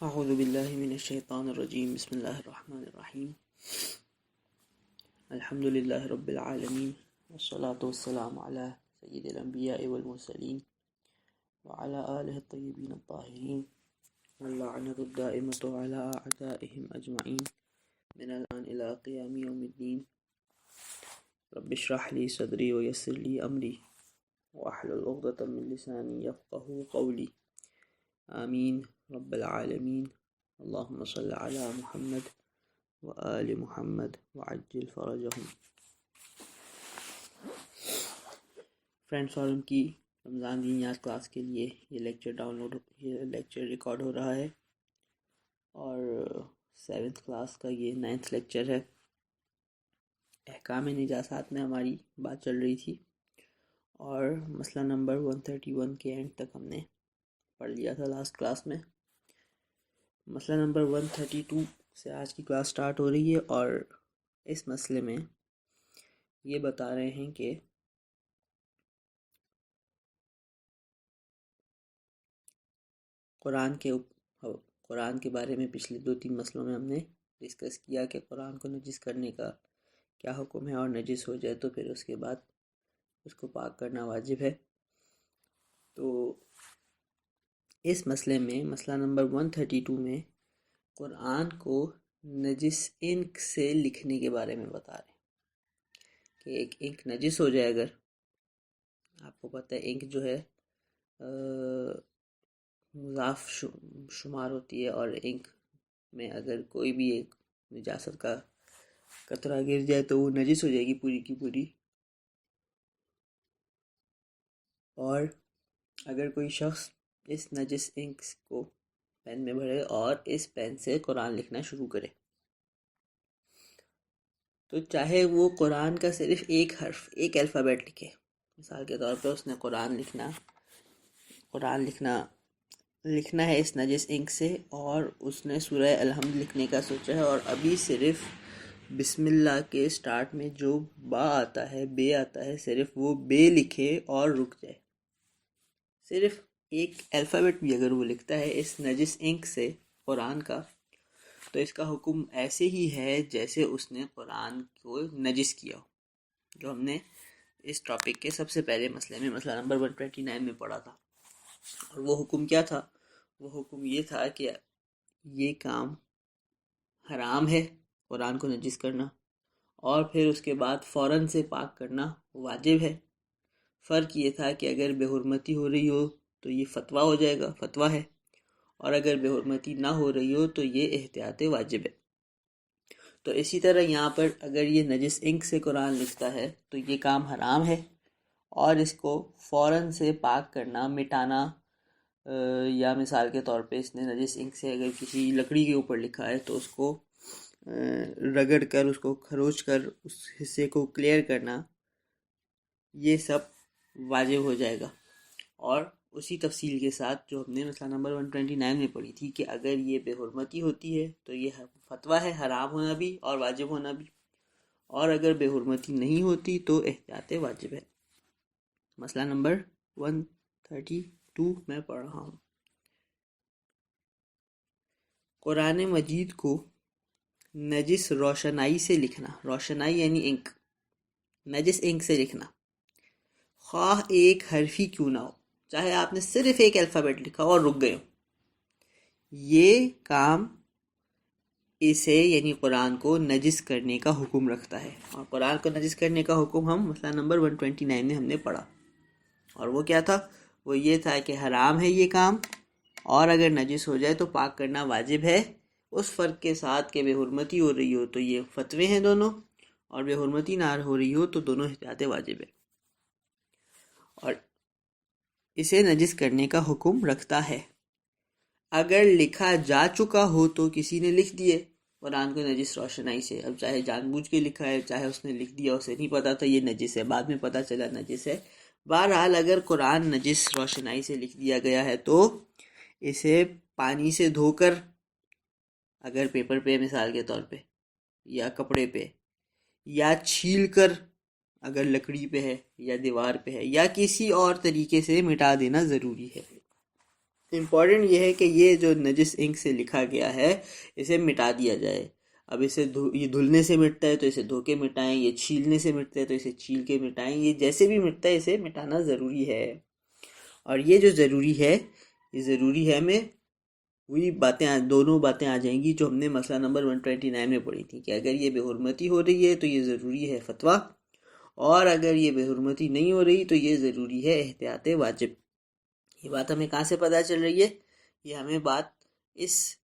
اعوذ باللہ من الشیطان الرجیم بسم اللہ الرحمن الرحیم الحمد للہ رب العالمین والصلاة والسلام علی سید الانبیاء والمرسلین وعلی آلہ الطیبین الطاہرین واللعنۃ الدائمۃ علی اعدائهم اجمعین من الان الی قیام یوم الدین رب اشرح لی صدری ویسر لی امری واحلل عقدۃ من لسانی یفقہوا قولی آمین رب العالمین اللہم صل علی محمد وآل محمد وعجل فرجہم۔ فرینڈس اور ان کی رمضان دینیات کلاس کے لیے یہ لیکچر ریکارڈ ہو رہا ہے اور 7th کلاس کا یہ 9th لیکچر ہے۔ احکام نجاسات میں ہماری بات چل رہی تھی اور مسئلہ نمبر 131 کے اینڈ تک ہم نے پڑھ لیا تھا لاسٹ کلاس میں۔ مسئلہ نمبر 132 سے آج کی کلاس سٹارٹ ہو رہی ہے اور اس مسئلے میں یہ بتا رہے ہیں کہ قرآن کے بارے میں پچھلے 2-3 مسئلوں میں ہم نے ڈسکس کیا کہ قرآن کو نجس کرنے کا کیا حکم ہے، اور نجس ہو جائے تو پھر اس کے بعد اس کو پاک کرنا واجب ہے۔ تو اس مسئلے میں مسئلہ نمبر 132 میں قرآن کو نجس انک سے لکھنے کے بارے میں بتا رہے ہیں کہ ایک انک نجس ہو جائے، اگر آپ کو پتہ ہے انک جو ہے مضاف شمار ہوتی ہے، اور انک میں اگر کوئی بھی ایک نجاست کا قطرہ گر جائے تو وہ نجس ہو جائے گی پوری کی پوری۔ اور اگر کوئی شخص اس نجس انک کو پین میں بھرے اور اس پین سے قرآن لکھنا شروع کرے، تو چاہے وہ قرآن کا صرف ایک حرف، ایک الفابیٹ لکھے، مثال کے طور پہ اس نے قرآن لکھنا ہے اس نجس انک سے، اور اس نے سورہ الحمد لکھنے کا سوچا ہے، اور ابھی صرف بسم اللہ کے سٹارٹ میں جو با آتا ہے، بے آتا ہے، صرف وہ بے لکھے اور رک جائے۔ صرف ایک الفابیٹ بھی اگر وہ لکھتا ہے اس نجس انک سے قرآن کا، تو اس کا حکم ایسے ہی ہے جیسے اس نے قرآن کو نجس کیا ہو، جو ہم نے اس ٹاپک کے سب سے پہلے مسئلے میں مسئلہ نمبر 129 میں پڑھا تھا۔ اور وہ حکم کیا تھا؟ وہ حکم یہ تھا کہ یہ کام حرام ہے قرآن کو نجس کرنا، اور پھر اس کے بعد فوراً سے پاک کرنا واجب ہے۔ فرق یہ تھا کہ اگر بے حرمتی ہو رہی ہو تو یہ فتویٰ ہو جائے گا، فتویٰ ہے، اور اگر بے حرمتی نہ ہو رہی ہو تو یہ احتیاط واجب ہے۔ تو اسی طرح یہاں پر اگر یہ نجس انک سے قرآن لکھتا ہے تو یہ کام حرام ہے، اور اس کو فوراً سے پاک کرنا، مٹانا، یا مثال کے طور پہ اس نے نجس انک سے اگر کسی لکڑی کے اوپر لکھا ہے تو اس کو رگڑ کر، اس کو کھروچ کر اس حصے کو کلیئر کرنا، یہ سب واجب ہو جائے گا۔ اور اسی تفصیل کے ساتھ جو ہم نے مسئلہ نمبر 129 میں پڑھی تھی کہ اگر یہ بے حرمتی ہوتی ہے تو یہ فتویٰ ہے حرام ہونا بھی اور واجب ہونا بھی، اور اگر بے حرمتی نہیں ہوتی تو احتیاط واجب ہے۔ مسئلہ نمبر 132 میں پڑھ رہا ہوں۔ قرآن مجید کو نجس روشنائی سے لکھنا، روشنائی یعنی انک، نجس انک سے لکھنا، خواہ ایک حرفی کیوں نہ ہو، چاہے آپ نے صرف ایک الفابیٹ لکھا ہو اور رک گئے ہو، یہ کام اسے یعنی قرآن کو نجس کرنے کا حکم رکھتا ہے۔ اور قرآن کو نجس کرنے کا حکم ہم مسئلہ نمبر 129 میں ہم نے پڑھا، اور وہ کیا تھا؟ وہ یہ تھا کہ حرام ہے یہ کام، اور اگر نجس ہو جائے تو پاک کرنا واجب ہے، اس فرق کے ساتھ کہ بے حرمتی ہو رہی ہو تو یہ فتوے ہیں دونوں، اور بے حرمتی نہ ہو رہی ہو تو دونوں احتیاط واجب ہے، اور اسے نجس کرنے کا حکم رکھتا ہے۔ اگر لکھا جا چکا ہو تو کسی نے لکھ دیے قرآن کو نجس روشنائی سے، اب چاہے جان بوجھ کے لکھا ہے، چاہے اس نے لکھ دیا، اسے نہیں پتا تھا یہ نجس ہے، بعد میں پتا چلا نجس ہے، بہرحال اگر قرآن نجس روشنائی سے لکھ دیا گیا ہے تو اسے پانی سے دھو کر، اگر پیپر پہ مثال کے طور پہ، یا کپڑے پہ، یا چھیل کر اگر لکڑی پہ ہے یا دیوار پہ ہے، یا کسی اور طریقے سے مٹا دینا ضروری ہے۔ امپورٹنٹ یہ ہے کہ یہ جو نجس انک سے لکھا گیا ہے اسے مٹا دیا جائے. اب اسے یہ دھلنے سے مٹتا ہے تو اسے دھو کے مٹائیں، یہ چھیلنے سے مٹتا ہے تو اسے چھیل کے مٹائیں، یہ جیسے بھی مٹتا ہے اسے مٹانا ضروری ہے. اور یہ جو ضروری ہے، یہ ضروری ہے میں وہی باتیں دونوں باتیں آ جائیں گی جو ہم نے مسئلہ نمبر 129 میں پڑھی تھی، کہ اگر یہ بے حرمتی ہو رہی ہے تو یہ ضروری ہے فتویٰ، اور اگر یہ بے حرمتی نہیں ہو رہی تو یہ ضروری ہے احتیاط واجب. یہ بات ہمیں کہاں سے پتہ چل رہی ہے؟ یہ ہمیں بات اس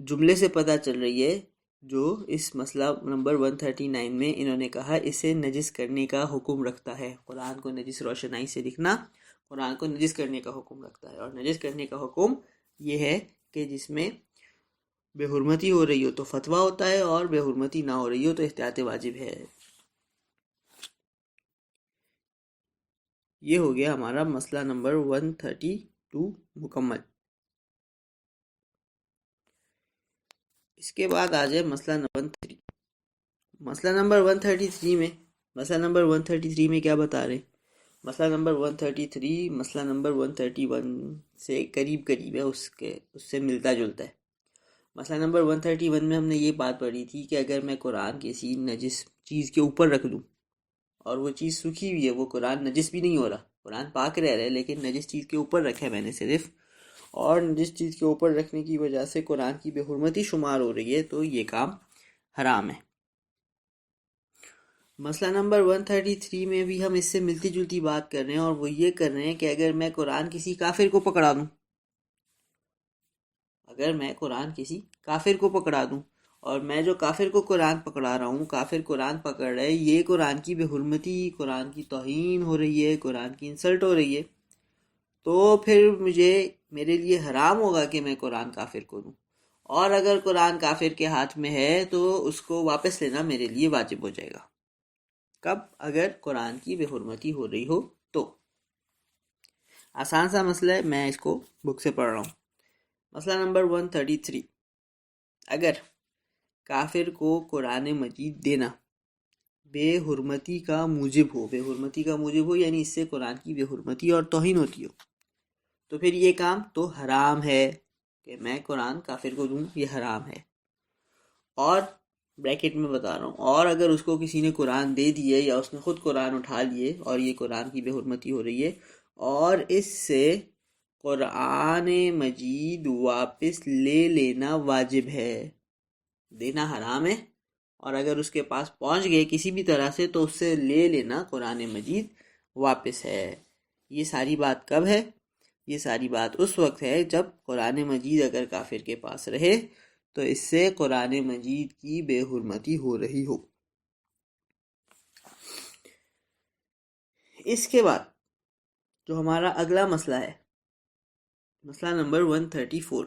جملے سے پتہ چل رہی ہے جو اس مسئلہ نمبر 139 میں انہوں نے کہا اسے نجس کرنے کا حکم رکھتا ہے. قرآن کو نجس روشنائی سے لکھنا قرآن کو نجس کرنے کا حکم رکھتا ہے، اور نجس کرنے کا حکم یہ ہے کہ جس میں بے حرمتی ہو رہی ہو تو فتویٰ ہوتا ہے، اور بے حرمتی نہ ہو رہی ہو تو احتیاط واجب ہے. یہ ہو گیا ہمارا مسئلہ نمبر 132 مکمل. اس کے بعد آ جائے مسئلہ نمبر 133. مسئلہ نمبر 133 میں کیا بتا رہے ہیں؟ مسئلہ نمبر 133 مسئلہ نمبر 131 سے قریب ہے، اس سے ملتا جلتا ہے. مسئلہ نمبر 131 میں ہم نے یہ بات پڑھی تھی کہ اگر میں قرآن کسی نجس چیز کے اوپر رکھ دوں اور وہ چیز سوکھی ہوئی ہے، وہ قرآن نجس بھی نہیں ہو رہا، قرآن پاک رہ رہا ہے، لیکن نجس چیز کے اوپر رکھا ہے میں نے صرف، اور نجس چیز کے اوپر رکھنے کی وجہ سے قرآن کی بے حرمتی شمار ہو رہی ہے، تو یہ کام حرام ہے. مسئلہ نمبر 133 میں بھی ہم اس سے ملتی جلتی بات کر رہے ہیں، اور وہ یہ کر رہے ہیں کہ اگر میں قرآن کسی کافر کو پکڑا دوں اور میں جو کافر کو قرآن پکڑا رہا ہوں، کافر قرآن پکڑ رہے ہیں، یہ قرآن کی بے حرمتی، قرآن کی توہین ہو رہی ہے، قرآن کی انسلٹ ہو رہی ہے، تو پھر میرے لیے حرام ہوگا کہ میں قرآن کافر کو دوں. اور اگر قرآن کافر کے ہاتھ میں ہے تو اس کو واپس لینا میرے لیے واجب ہو جائے گا. کب؟ اگر قرآن کی بے حرمتی ہو رہی ہو تو. آسان سا مسئلہ ہے، میں اس کو بک سے پڑھ رہا ہوں. مسئلہ نمبر 133. اگر کافر کو قرآن مجید دینا بے حرمتی کا موجب ہو یعنی اس سے قرآن کی بے حرمتی اور توہین ہوتی ہو، تو پھر یہ کام تو حرام ہے کہ میں قرآن کافر کو دوں، یہ حرام ہے. اور بریکٹ میں بتا رہا ہوں، اور اگر اس کو کسی نے قرآن دے دیے یا اس نے خود قرآن اٹھا لیے اور یہ قرآن کی بے حرمتی ہو رہی ہے، اور اس سے قرآن مجید واپس لے لینا واجب ہے، دینا حرام ہے، اور اگر اس کے پاس پہنچ گئے کسی بھی طرح سے تو اس سے لے لینا قرآن مجید واپس ہے. یہ ساری بات کب ہے؟ یہ ساری بات اس وقت ہے جب قرآن مجید اگر کافر کے پاس رہے تو اس سے قرآن مجید کی بے حرمتی ہو رہی ہو. اس کے بعد جو ہمارا اگلا مسئلہ ہے، مسئلہ نمبر 134.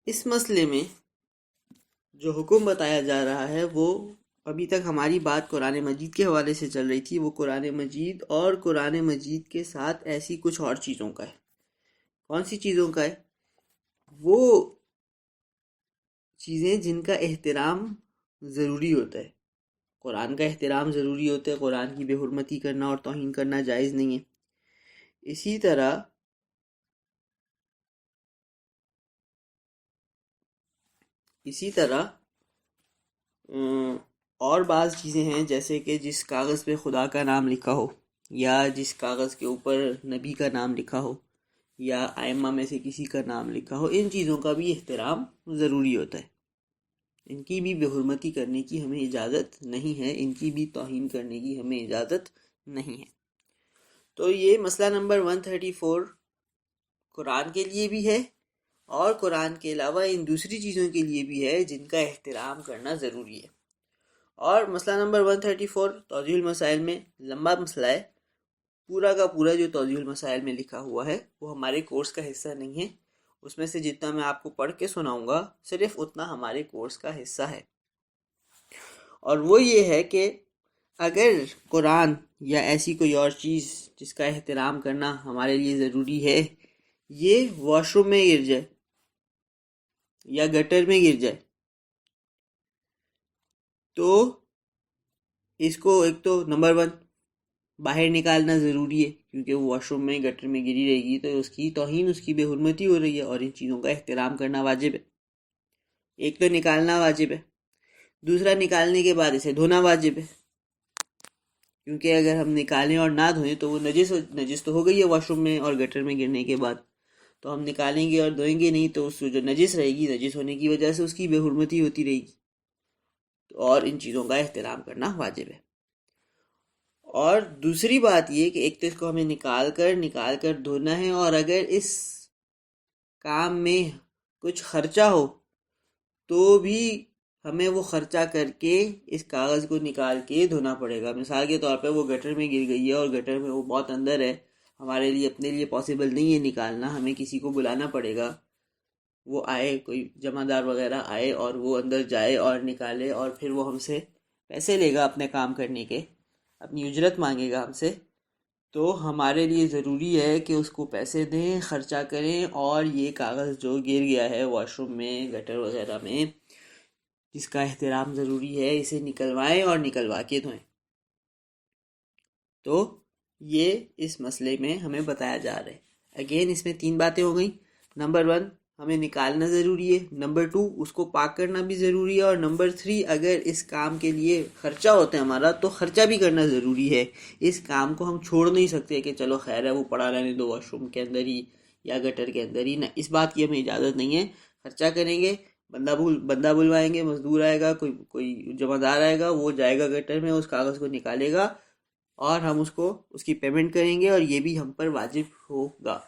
اس مسئلے میں جو حکم بتایا جا رہا ہے وہ ابھی تک ہماری بات قرآن مجید کے حوالے سے چل رہی تھی، وہ قرآن مجید اور قرآن مجید کے ساتھ ایسی کچھ اور چیزوں کا ہے. کون سی چیزوں کا ہے؟ وہ چیزیں جن کا احترام ضروری ہوتا ہے. قرآن کا احترام ضروری ہوتا ہے، قرآن کی بے حرمتی کرنا اور توہین کرنا جائز نہیں ہے. اسی طرح اور بعض چیزیں ہیں، جیسے کہ جس کاغذ پہ خدا کا نام لکھا ہو، یا جس کاغذ کے اوپر نبی کا نام لکھا ہو، یا ائمہ میں سے کسی کا نام لکھا ہو، ان چیزوں کا بھی احترام ضروری ہوتا ہے. ان کی بھی بے حرمتی کرنے کی ہمیں اجازت نہیں ہے، ان کی بھی توہین کرنے کی ہمیں اجازت نہیں ہے. تو یہ مسئلہ نمبر 134 قرآن کے لیے بھی ہے اور قرآن کے علاوہ ان دوسری چیزوں کے لیے بھی ہے جن کا احترام کرنا ضروری ہے. اور مسئلہ نمبر 134 توضیح المسائل میں لمبا مسئلہ ہے، پورا کا پورا جو توضیح المسائل میں لکھا ہوا ہے وہ ہمارے کورس کا حصہ نہیں ہے. اس میں سے جتنا میں آپ کو پڑھ کے سناؤں گا صرف اتنا ہمارے کورس کا حصہ ہے. اور وہ یہ ہے کہ اگر قرآن یا ایسی کوئی اور چیز جس کا احترام کرنا ہمارے لیے ضروری ہے، یہ واش روم میں گر جائے یا گٹر میں گر جائے، تو اس کو ایک تو نمبر 1 باہر نکالنا ضروری ہے کیونکہ وہ واش روم میں گٹر میں گری رہے گی تو اس کی توہین، اس کی بے حرمتی ہو رہی ہے، اور ان چیزوں کا احترام کرنا واجب ہے۔ ایک تو نکالنا واجب ہے، دوسرا نکالنے کے بعد اسے دھونا واجب ہے، کیونکہ اگر ہم نکالیں اور نہ دھوئیں تو وہ نجس تو ہو گئی ہے واش روم میں اور گٹر میں گرنے کے بعد، تو ہم نکالیں گے اور دھوئیں گے نہیں تو اس جو نجس رہے گی، نجس ہونے کی وجہ سے اس کی بے حرمتی ہوتی رہے گی، اور ان چیزوں کا احترام کرنا واجب ہے۔ اور دوسری بات یہ کہ ایک تو اس کو ہمیں نکال کر دھونا ہے، اور اگر اس کام میں کچھ خرچہ ہو تو بھی ہمیں وہ خرچہ کر کے اس کاغذ کو نکال کے دھونا پڑے گا۔ مثال کے طور پہ وہ گٹر میں گر گئی ہے اور گٹر میں وہ بہت اندر ہے، ہمارے لیے اپنے لیے پاسبل نہیں ہے نکالنا، ہمیں کسی کو بلانا پڑے گا، وہ آئے، کوئی جمع دار وغیرہ آئے اور وہ اندر جائے اور نکالے، اور پھر وہ ہم سے پیسے لے گا اپنے کام کرنے کے، اپنی اجرت مانگے گا ہم سے، تو ہمارے لیے ضروری ہے کہ اس کو پیسے دیں، خرچہ کریں، اور یہ کاغذ جو گر گیا ہے واش روم میں، گٹر وغیرہ میں، جس کا احترام ضروری ہے، اسے نکلوائیں اور نکلوا کے دھوئیں۔ تو یہ اس مسئلے میں ہمیں بتایا جا رہا ہے۔ اگین اس میں 3 باتیں ہو گئیں۔ نمبر 1 ہمیں نکالنا ضروری ہے، نمبر 2 اس کو پاک کرنا بھی ضروری ہے، اور نمبر 3 اگر اس کام کے لیے خرچہ ہوتا ہے ہمارا تو خرچہ بھی کرنا ضروری ہے۔ اس کام کو ہم چھوڑ نہیں سکتے کہ چلو خیر ہے وہ پڑا رہنے دو واش روم کے اندر ہی یا گٹر کے اندر ہی، نہ، اس بات کی ہمیں اجازت نہیں ہے۔ خرچہ کریں گے، بندہ بلوائیں گے، مزدور آئے گا، کوئی جمع دار آئے گا، وہ جائے گا گٹر میں، اس کاغذ کو نکالے گا، اور ہم اس کی پیمنٹ کریں گے، اور یہ بھی ہم پر واجب ہوگا۔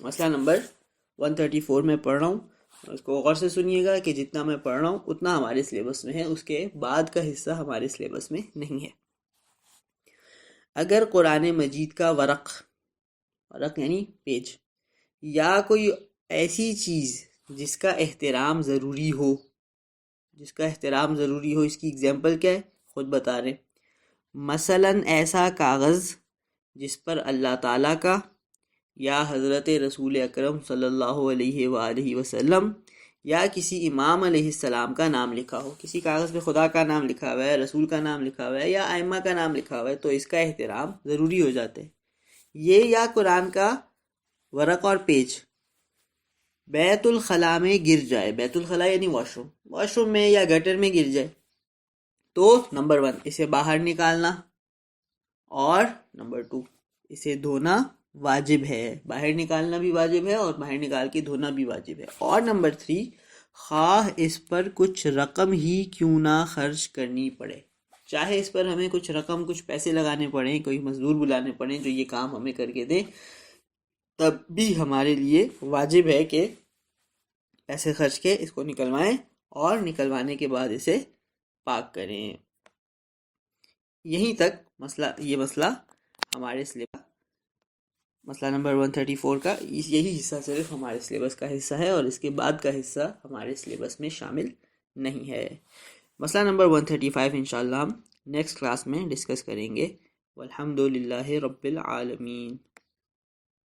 مسئلہ نمبر 134 میں پڑھ رہا ہوں، اس کو غور سے سنیے گا کہ جتنا میں پڑھ رہا ہوں اتنا ہمارے سلیبس میں ہے، اس کے بعد کا حصہ ہمارے سلیبس میں نہیں ہے۔ اگر قرآن مجید کا ورق یعنی پیج، یا کوئی ایسی چیز جس کا احترام ضروری ہو، اس کی ایگزامپل کیا ہے خود بتا رہے، مثلاً ایسا کاغذ جس پر اللہ تعالیٰ کا یا حضرت رسول اکرم صلی اللہ علیہ وآلہ وسلم یا کسی امام علیہ السلام کا نام لکھا ہو، کسی کاغذ پہ خدا کا نام لکھا ہوا ہے، رسول کا نام لکھا ہوا ہے، یا ائمہ کا نام لکھا ہوا ہے، تو اس کا احترام ضروری ہو جاتا ہے۔ یہ یا قرآن کا ورق اور پیج بیت الخلاء میں گر جائے، بیت الخلاء یعنی واش روم میں یا گٹر میں گر جائے، تو نمبر 1 اسے باہر نکالنا، اور نمبر 2 اسے دھونا واجب ہے، باہر نکالنا بھی واجب ہے اور باہر نکال کے دھونا بھی واجب ہے، اور نمبر 3 خواہ اس پر کچھ رقم ہی کیوں نہ خرچ کرنی پڑے، چاہے اس پر ہمیں کچھ رقم، کچھ پیسے لگانے پڑیں، کوئی مزدور بلانے پڑیں جو یہ کام ہمیں کر کے دیں، تب بھی ہمارے لیے واجب ہے کہ پیسے خرچ کے اس کو نکلوائیں، اور نکلوانے کے بعد اسے پاک کریں۔ یہیں تک یہ مسئلہ ہمارے سلیبس، مسئلہ نمبر 134 کا یہی حصہ صرف ہمارے سلیبس کا حصہ ہے، اور اس کے بعد کا حصہ ہمارے سلیبس میں شامل نہیں ہے۔ مسئلہ نمبر 135 انشاءاللہ ہم نیکسٹ کلاس میں ڈسکس کریں گے۔ والحمد للہ رب العالمین۔